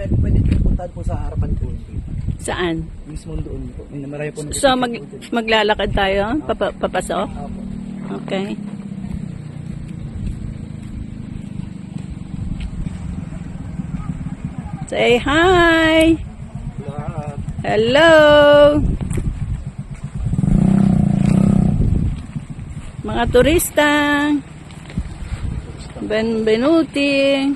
pwede po puntahan po sa harapan po. Saan? Mismo doon po. Marami po. So, maglalakad tayo? Papasok? Opo. Okay. Say hi! Hello! Mga turista! Benvenuti!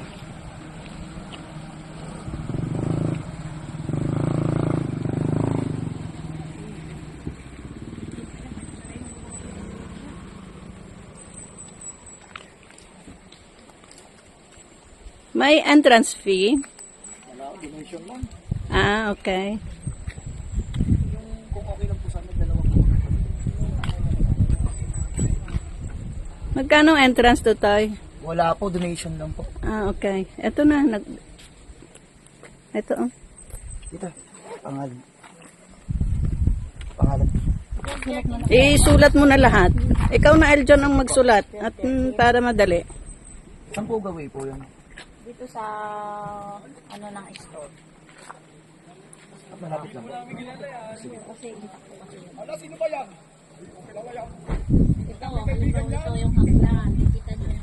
May entrance fee? Wala, donation lang. Ah, okay. Kung okay lang po sa amin, dalawa po. Magkano entrance to, Toy? Wala po, donation lang po. Ah, okay. Ito na. Ito, oh. Dito, pangalan. Pangalan. Isulat mo na lahat. Ikaw na, Eljon, ang magsulat. At para madali. Saan po gawin po yun? Dito sa ano ng store. Malapit lang. Kasi sino ba yan? Ito yung hagdan. Kita doon.